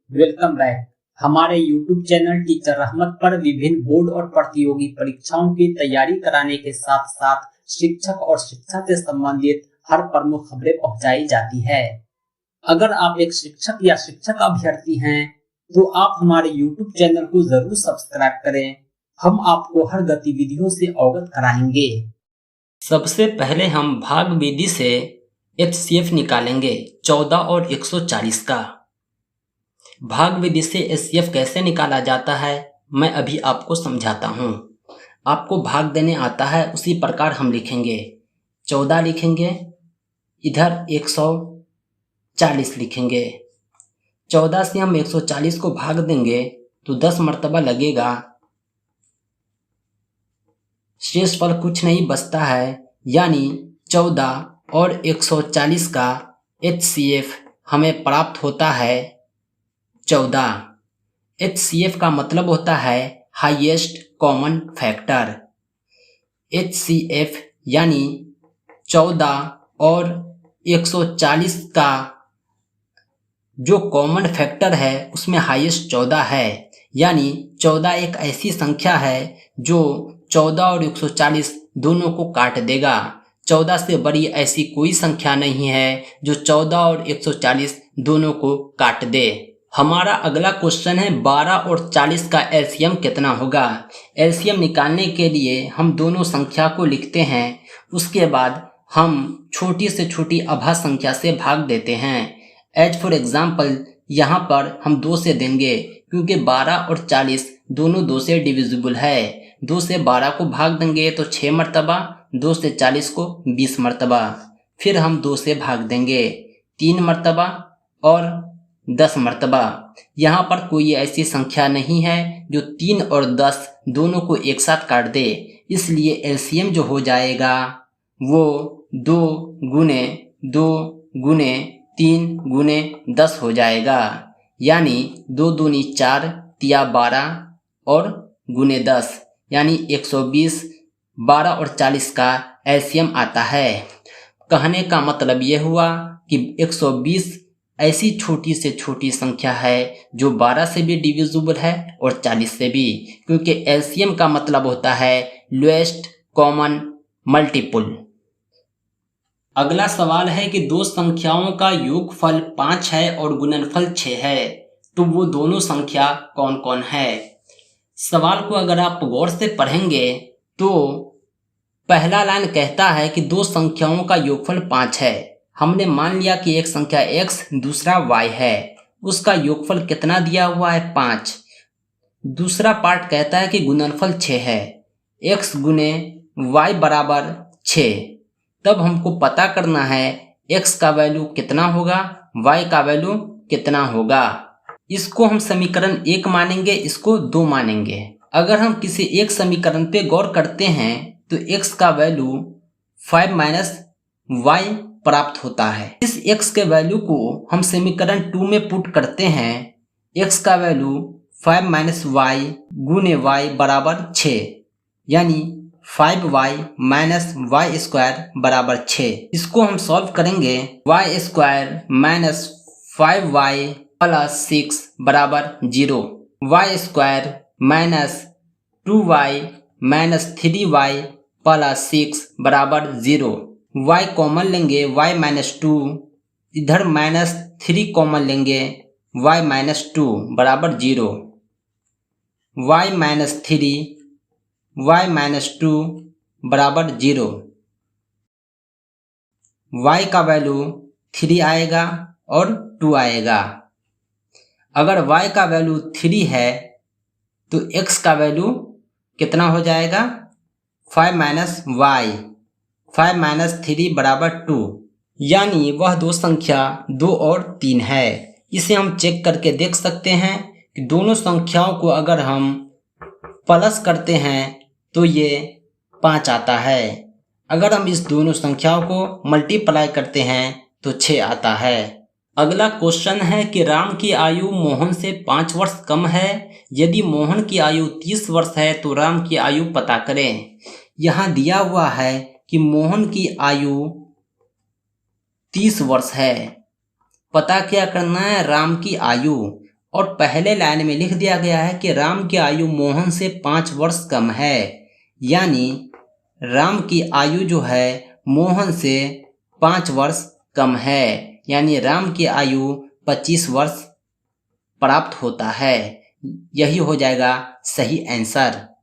Welcome back. हमारे YouTube channel teacher रहमत पर विभिन्न बोर्ड और प्रतियोगी परीक्षाओं की तैयारी कराने के साथ साथ शिक्षक और शिक्षा से संबंधित हर प्रमुख खबरें पहुंचाई जाती है। अगर आप एक शिक्षक या शिक्षक अभ्यर्थी हैं तो आप हमारे YouTube चैनल को जरूर सब्सक्राइब करें। हम आपको हर गतिविधियों से अवगत कराएंगे। सबसे पहले हम भाग विधि से HCF निकालेंगे 14 और 140 का। भाग विधि से HCF कैसे निकाला जाता है मैं अभी आपको समझाता हूँ। आपको भाग देने आता है उसी प्रकार हम लिखेंगे। 14 लिखेंगे, इधर 140 लिखेंगे। 14 से हम 140 को भाग देंगे तो 10 मर्तबा लगेगा। शेष फल कुछ नहीं बचता है, यानी 14 और 140 का HCF हमें प्राप्त होता है 14। HCF का मतलब होता है हाईएस्ट कॉमन फैक्टर। HCF यानी 14 और 140 का जो कॉमन फैक्टर है उसमें हाईएस्ट 14 है, यानी 14 एक ऐसी संख्या है जो 14 और 140 दोनों को काट देगा। 14 से बड़ी ऐसी कोई संख्या नहीं है जो 14 और 140 दोनों को काट दे। हमारा अगला क्वेश्चन है 12 और 40 का एलसीएम कितना होगा। एलसीएम निकालने के लिए हम दोनों संख्या को लिखते हैं, उसके बाद हम छोटी से छोटी अभा संख्या से भाग देते हैं। एज फॉर एग्जाम्पल यहाँ पर हम 2 से देंगे क्योंकि 12 और 40 दोनों 2 से डिविजिबल है। 2 से 12 को भाग देंगे तो 6 मरतबा, 2 से 40 को 20 मरतबा। फिर हम 2 से भाग देंगे 3 मरतबा और 10 मरतबा। यहाँ पर कोई ऐसी संख्या नहीं है जो 3 और 10 दोनों को एक साथ काट दे, इसलिए एलसीएम जो हो जाएगा वो 2 गुने 2 गुने 3 गुने 10 हो जाएगा, यानी 2 दूनी 4 तिया 12 और गुने 10 यानी 120। 12 और 40 का एलसीएम आता है। कहने का मतलब ये हुआ कि 120 ऐसी छोटी से छोटी संख्या है जो 12 से भी डिविजिबल है और 40 से भी, क्योंकि एलसीएम का मतलब होता है लोएस्ट कॉमन मल्टीपल। अगला सवाल है कि दो संख्याओं का योगफल 5 है और गुणनफल 6 है, तो वो दोनों संख्या कौन कौन है। सवाल को अगर आप गौर से पढ़ेंगे तो पहला लाइन कहता है कि दो संख्याओं का योगफल 5 है। हमने मान लिया कि एक संख्या x दूसरा y है, उसका योगफल कितना दिया हुआ है 5। दूसरा पार्ट कहता है कि गुणनफल 6 है, x गुने y बराबर 6। तब हमको पता करना है x का वैल्यू कितना होगा, y का वैल्यू कितना होगा। इसको हम समीकरण 1 मानेंगे, इसको 2 मानेंगे। अगर हम किसी एक समीकरण पे गौर करते हैं तो x का वैल्यू 5 माइनस y प्राप्त होता है। इस x के वैल्यू को हम समीकरण 2 में पुट करते हैं। x का वैल्यू 5 माइनस y गुने y बराबर 6, यानी 5y माइनस वाई स्क्वायर बराबर 6। इसको हम सॉल्व करेंगे। y square minus 5y plus 6 बराबर 0, y square minus 2y minus 3y plus 6 बराबर 0। y कॉमन लेंगे, y माइनस 2, इधर माइनस 3 कॉमन लेंगे, y माइनस 2 बराबर 0। y माइनस 3 y माइनस 2 बराबर 0। y का वैल्यू 3 आएगा और 2 आएगा। अगर y का वैल्यू 3 है तो x का वैल्यू कितना हो जाएगा 5 माइनस y, 5 माइनस 3 बराबर 2, यानी वह दो संख्या 2 और 3 है। इसे हम चेक करके देख सकते हैं कि दोनों संख्याओं को अगर हम प्लस करते हैं तो ये 5 आता है। अगर हम इस दोनों संख्याओं को मल्टीप्लाई करते हैं तो 6 आता है। अगला क्वेश्चन है कि राम की आयु मोहन से 5 वर्ष कम है। यदि मोहन की आयु 30 वर्ष है तो राम की आयु पता करें। यहाँ दिया हुआ है कि मोहन की आयु 30 वर्ष है। पता क्या करना है, राम की आयु। और पहले लाइन में लिख दिया गया है कि राम की आयु मोहन से 5 वर्ष कम है, यानी राम की आयु जो है मोहन से 5 वर्ष कम है, यानी राम की आयु 25 वर्ष प्राप्त होता है। यही हो जाएगा सही आंसर।